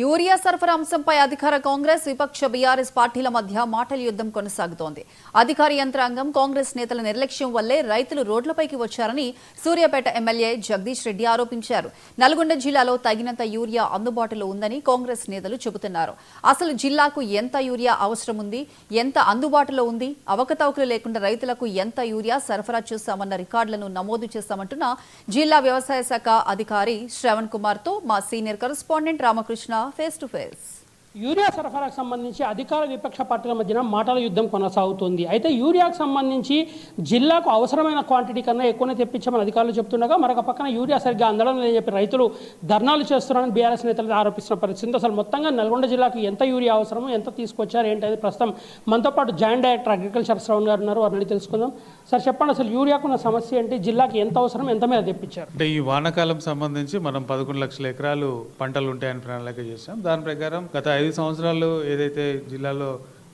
Urea సరఫరా అంశంపై అధికార కాంగ్రెస్ విపక్ష బీఆర్ఎస్ పార్టీల మధ్య మాటల యుద్ధం కొనసాగుతోంది. అధికార యంత్రాంగం కాంగ్రెస్ నేతల నిర్లక్ష్యం వల్లే రైతులు రోడ్లపైకి వచ్చారని సూర్యాపేట ఎమ్మెల్యే జగదీష్ రెడ్డి ఆరోపించారు. నల్గొండ జిల్లాలో తగినంత యూరియా అందుబాటులో ఉందని కాంగ్రెస్ నేతలు చెబుతున్నారు. అసలు జిల్లాకు ఎంత యూరియా అవసరం ఉంది, ఎంత అందుబాటులో ఉంది, అవకతవకలు లేకుండా రైతులకు ఎంత యూరియా సరఫరా చేశామన్న రికార్డులను నమోదు చేశామంటున్న జిల్లా వ్యవసాయ శాఖ అధికారి శ్రవణ్ కుమార్ తో మా senior correspondent Ramakrishna face to face. Urea సరఫరాకు సంబంధించి అధికార విపక్ష పార్టీల మధ్యన మాటల యుద్ధం కొనసాగుతుంది. అయితే యూరియాకు సంబంధించి జిల్లాకు అవసరమైన క్వాంటిటీ కన్నా ఎక్కువనే తెప్పించామని అధికారులు చెప్తుండగా మరొక పక్కన యూరియా సరిగ్గా అందడం లేదని చెప్పి రైతులు ధర్నాలు చేస్తున్నారని బీఆర్ఎస్ నేతలు ఆరోపిస్తున్న పరిస్థితి. అసలు మొత్తంగా నల్గొండ జిల్లాకు ఎంత యూరియా అవసరమో, ఎంత తీసుకొచ్చారు ఏంటది ప్రస్తుతం మనతో పాటు జాయింట్ డైరెక్టర్ అగ్రికల్చర్ శ్రవణ్ గారు ఉన్నారు. వారిని తెలుసుకుందాం. సార్ చెప్పండి, అసలు యూరియాకు ఉన్న సమస్య ఏంటి, జిల్లాకి ఎంత అవసరం, ఎంత మీద తెప్పించారు? అంటే ఈ వానాకాలం సంబంధించి మనం 11 లక్షల ఎకరాలు పంటలు ఉంటాయని ప్రణాళిక చేశాం. దాని ప్రకారం గత 5 సంవత్సరాలు ఏదైతే జిల్లాలో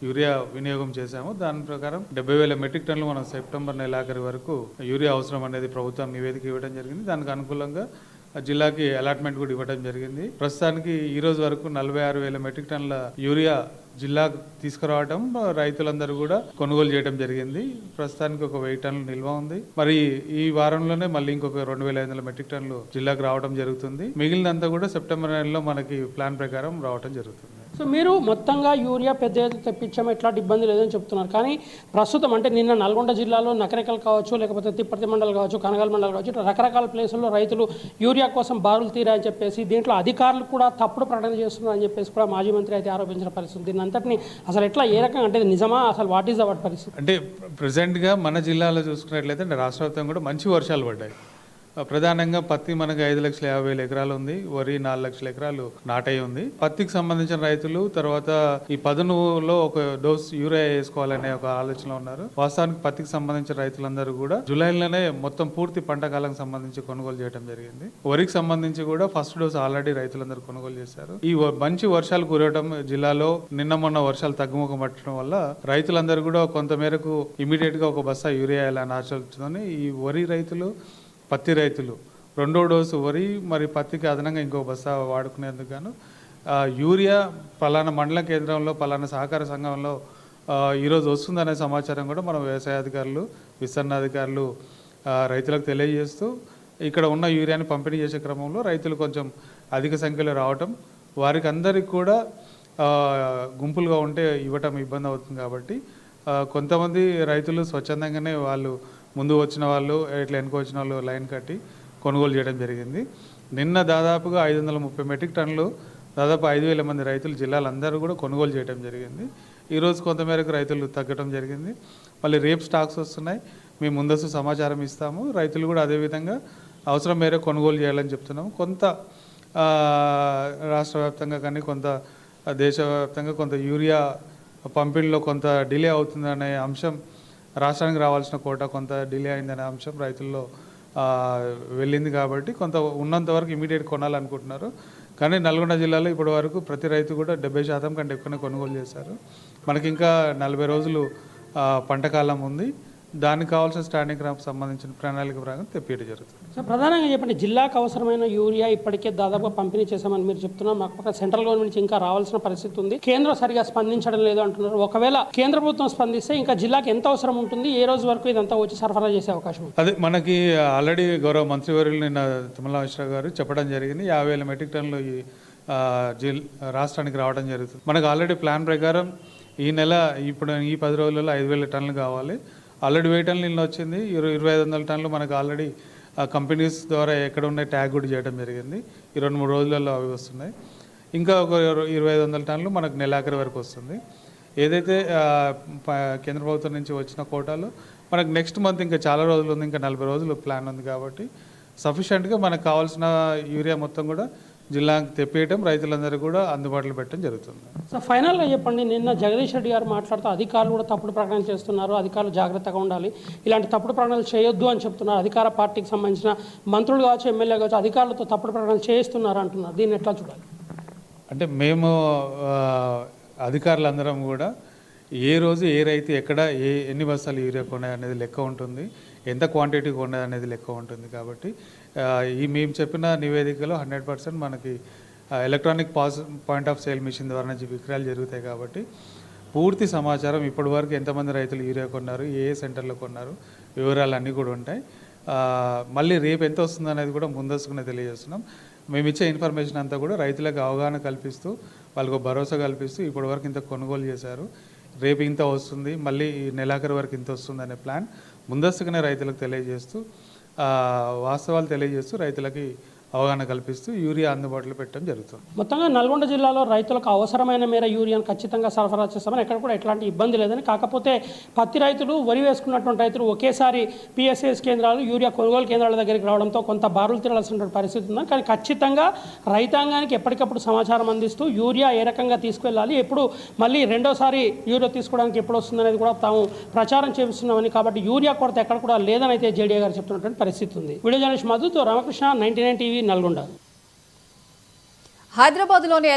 యూరియా వినియోగం చేశామో దాని ప్రకారం 70,000 మెట్రిక్ టన్నులు మనం సెప్టెంబర్ నెలాఖరు వరకు యూరియా అవసరం అనేది ప్రభుత్వం నివేదిక ఇవ్వడం జరిగింది. దానికి అనుకూలంగా జిల్లాకి అలాట్మెంట్ కూడా ఇవ్వడం జరిగింది. ప్రస్తుతానికి ఈ రోజు వరకు 46,000 మెట్రిక్ టన్నుల యూరియా జిల్లాకు తీసుకురావడం, రైతులందరూ కూడా కొనుగోలు చేయడం జరిగింది. ప్రస్తుతానికి ఒక 1000 టన్నులు నిల్వ ఉంది. మరి ఈ వారంలోనే మళ్ళీ ఇంకొక 2,500 మెట్రిక్ టన్నులు జిల్లాకు రావడం జరుగుతుంది. మిగిలినంతా కూడా సెప్టెంబర్ నెలలో మనకి ప్లాన్ ప్రకారం రావడం జరుగుతుంది. సో మీరు మొత్తంగా యూరియా పెద్ద ఎత్తున తెప్పించాము, ఎట్లాంటి ఇబ్బంది లేదని చెప్తున్నారు. కానీ ప్రస్తుతం అంటే నిన్న నల్గొండ జిల్లాలో నకరికల్ కావచ్చు, లేకపోతే తిప్పర్తి మండలం కావచ్చు, కనగల్ మండలం కావచ్చు, ఇట్లా రకరకాల ప్లేసుల్లో రైతులు యూరియా కోసం బారులు తీరాయని చెప్పేసి దీంట్లో అధికారులు కూడా తప్పుడు ప్రకటన చేస్తున్నారని చెప్పేసి కూడా మాజీ మంత్రి అయితే ఆరోపించిన పరిస్థితి. దీని అంతటిని అసలు ఎట్లా, ఏ రకంగా, అంటే నిజమా, అసలు వాట్ ఈస్ అవర్ పరిస్థితి? అంటే ప్రజెంట్గా మన జిల్లాలో చూసుకున్నట్లయితే రాష్ట్ర వ్యాప్తంగా కూడా మంచి వర్షాలు పడ్డాయి. ప్రధానంగా పత్తి మనకి 5,50,000 ఎకరాలు ఉంది, వరి 4 లక్షల ఎకరాలు నాటై ఉంది. పత్తికి సంబంధించిన రైతులు తర్వాత ఈ పదునులో ఒక డోస్ యూరియా వేసుకోవాలనే ఒక ఆలోచనలో ఉన్నారు. వాస్తవానికి పత్తికి సంబంధించిన రైతులందరూ కూడా జూలైలోనే మొత్తం పూర్తి పంట కాలం సంబంధించి కొనుగోలు చేయడం జరిగింది. వరికి సంబంధించి కూడా ఫస్ట్ డోస్ ఆల్రెడీ రైతులందరూ కొనుగోలు చేశారు. ఈ మంచి వర్షాలు కురవడం, జిల్లాలో నిన్న మొన్న వర్షాలు తగ్గుముఖం పట్టడం వల్ల రైతులందరూ కూడా కొంత మేరకు ఇమీడియట్ గా ఒక బస్తా యూరియా వేయాలని ఆలోచనతోని ఈ వరి రైతులు, పత్తి రైతులు 2వ డోసు వరి మరి పత్తికి అదనంగా ఇంకో బస్తా వాడుకునేందుకు గాను యూరియా పలానా మండల కేంద్రంలో పలానా సహకార సంఘంలో ఈరోజు వస్తుందనే సమాచారం కూడా మనం వ్యవసాయ అధికారులు, విస్తరణ అధికారులు రైతులకు తెలియజేస్తూ ఇక్కడ ఉన్న యూరియాని పంపిణీ చేసే క్రమంలో రైతులు కొంచెం అధిక సంఖ్యలో రావటం, వారికి అందరికి కూడా గుంపులుగా ఉంటే ఇవ్వటం ఇబ్బంది అవుతుంది. కాబట్టి కొంతమంది రైతులు స్వచ్ఛందంగానే వాళ్ళు ముందు వచ్చిన వాళ్ళు, ఇట్లా వెనుక వచ్చిన వాళ్ళు లైన్ కట్టి కొనుగోలు చేయడం జరిగింది. నిన్న దాదాపుగా 530 మెట్రిక్ టన్నులు, దాదాపు 5,000 మంది రైతులు జిల్లాలందరూ కూడా కొనుగోలు చేయడం జరిగింది. ఈరోజు కొంతమేరకు రైతులు తగ్గడం జరిగింది. మళ్ళీ రేపు స్టాక్స్ వస్తున్నాయి, మేము ముందస్తు సమాచారం ఇస్తాము. రైతులు కూడా అదేవిధంగా అవసరం మేరకు కొనుగోలు చేయాలని చెప్తున్నాము. కొంత రాష్ట్ర వ్యాప్తంగా కానీ కొంత దేశవ్యాప్తంగా కొంత యూరియా పంపిణీలో కొంత డిలే అవుతుందనే అంశం, రాష్ట్రానికి రావాల్సిన కోటా కొంత డిలే అయిందనే అంశం రైతుల్లో వెళ్ళింది. కాబట్టి కొంత ఉన్నంత వరకు ఇమీడియట్ కొనాలనుకుంటున్నారు. కానీ నల్గొండ జిల్లాలో ఇప్పటి వరకు ప్రతి రైతు కూడా 70% కంటే ఎక్కువనే కొనుగోలు చేశారు. మనకి ఇంకా 40 రోజులు పంట కాలం ఉంది. దానికి కావాల్సిన స్టాండింగ్ క్రాప్ సంబంధించిన ప్రణాళిక ప్రకారం తెప్పియడం జరుగుతుంది. సో ప్రధానంగా చెప్పండి, జిల్లాకు అవసరమైన యూరియా ఇప్పటికే దాదాపుగా పంపిణీ చేశామని మీరు చెప్తున్నారు. మాకు పక్క సెంట్రల్ గవర్నమెంట్ నుంచి ఇంకా రావాల్సిన పరిస్థితి ఉంది. కేంద్రం సరిగా స్పందించడం లేదు అంటున్నారు. ఒకవేళ కేంద్ర ప్రభుత్వం స్పందిస్తే ఇంకా జిల్లాకు ఎంత అవసరం ఉంటుంది, ఏ రోజు వరకు ఇదంతా వచ్చి సరఫరా చేసే అవకాశం ఉంది? అదే మనకి ఆల్రెడీ గౌరవ మంత్రివర్యులు నిన్న తిమ్మల మిశ్రా గారు చెప్పడం జరిగింది. 50,000 మెట్రిక్ టన్నులు ఈ రాష్ట్రానికి రావడం జరుగుతుంది. మనకు ఆల్రెడీ ప్లాన్ ప్రకారం ఈ నెల ఇప్పుడు ఈ 10 రోజులలో 5,000 టన్నులు కావాలి. ఆల్రెడీ 1000 టన్నులు నిన్న వచ్చింది. 2,500 టన్నులు మనకు ఆల్రెడీ కంపెనీస్ ద్వారా ఎక్కడ ఉన్నాయి ట్యాగ్ కూడా చేయడం జరిగింది. ఈ 2-3 రోజులలో అవి వస్తున్నాయి. ఇంకా ఒక 2,500 టన్నులు మనకు నెలాఖరి వరకు వస్తుంది. ఏదైతే కేంద్ర ప్రభుత్వం నుంచి వచ్చిన కోటాలు మనకు నెక్స్ట్ మంత్ ఇంకా చాలా రోజులు ఉంది, ఇంకా 40 రోజులు ప్లాన్ ఉంది. కాబట్టి సఫిషియెంట్గా మనకు కావాల్సిన యూరియా మొత్తం కూడా జిల్లాకు తెప్పేయడం, రైతులందరూ కూడా అందుబాటులో పెట్టడం జరుగుతుంది. సో ఫైనల్గా చెప్పండి, నిన్న జగదీష్ రెడ్డి గారు మాట్లాడుతూ అధికారులు కూడా తప్పుడు ప్రకటన చేస్తున్నారు, అధికారులు జాగ్రత్తగా ఉండాలి, ఇలాంటి తప్పుడు ప్రకటనలు చేయొద్దు అని చెప్తున్నారు. అధికార పార్టీకి సంబంధించిన మంత్రులు కావచ్చు, ఎమ్మెల్యే కావచ్చు, అధికారులతో తప్పుడు ప్రకటనలు చేస్తున్నారు అంటున్నారు. దీన్ని ఎట్లా చూడాలి? అంటే మేము అధికారులందరం కూడా ఏ రోజు ఏ రైతు ఎక్కడ ఎన్ని బస్తాలు యూరియా కొన్నాయి అనేది లెక్క ఉంటుంది, ఎంత క్వాంటిటీ కొన్నది అనేది లెక్క ఉంటుంది. కాబట్టి ఈ మేము చెప్పిన నివేదికలో 100% మనకి electronic point of sale machine ద్వారా నుంచి విక్రయాలు జరుగుతాయి కాబట్టి పూర్తి సమాచారం ఇప్పటివరకు ఎంతమంది రైతులు యూరియా కొన్నారు, ఏ సెంటర్లో కొన్నారు, వివరాలు అన్నీ కూడా ఉంటాయి. మళ్ళీ రేపు ఎంత వస్తుంది అనేది కూడా ముందస్తుగానే తెలియజేస్తున్నాం. మేము ఇచ్చే ఇన్ఫర్మేషన్ అంతా కూడా రైతులకు అవగాహన కల్పిస్తూ, వాళ్ళకు భరోసా కల్పిస్తూ ఇప్పటివరకు ఇంత కొనుగోలు చేశారు, రేపు ఇంత వస్తుంది, మళ్ళీ ఈ నెలాఖరు వరకు ఇంత వస్తుంది అనే ప్లాన్ ముందస్తుగానే రైతులకు తెలియజేస్తూ, వాస్తవాలు తెలియజేస్తూ రైతులకి అవగాహన కల్పిస్తూ యూరియా అందుబాటులో పెట్టడం జరుగుతుంది. మొత్తంగా నల్గొండ జిల్లాలో రైతులకు అవసరమైన మేర యూరియాను ఖచ్చితంగా సరఫరా చేస్తామని ఎక్కడ కూడా ఎట్లాంటి ఇబ్బంది లేదని, కాకపోతే పత్తి రైతులు, వరి వేసుకున్నటువంటి రైతులు ఒకేసారి పిఎస్ఎస్ కేంద్రాలు, యూరియా కొనుగోలు కేంద్రాల దగ్గరికి రావడంతో కొంత బారులు తినాల్సినటువంటి పరిస్థితి ఉంది. కానీ ఖచ్చితంగా రైతాంగానికి ఎప్పటికప్పుడు సమాచారం అందిస్తూ యూరియా ఏ రకంగా తీసుకెళ్ళాలి, ఎప్పుడు మళ్ళీ రెండోసారి యూరియా తీసుకోవడానికి ఎప్పుడు వస్తుందనేది కూడా తాము ప్రచారం చేస్తున్నామని, కాబట్టి యూరియా కొరత ఎక్కడ కూడా లేదని అయితే జేడీఏ గారు చెప్తున్నటువంటి పరిస్థితి ఉంది. వీడియో జర్నలిస్ట్ మధుతో రామకృష్ణ, 99 టీవీ, నల్గొండ. హైదరాబాద్లోని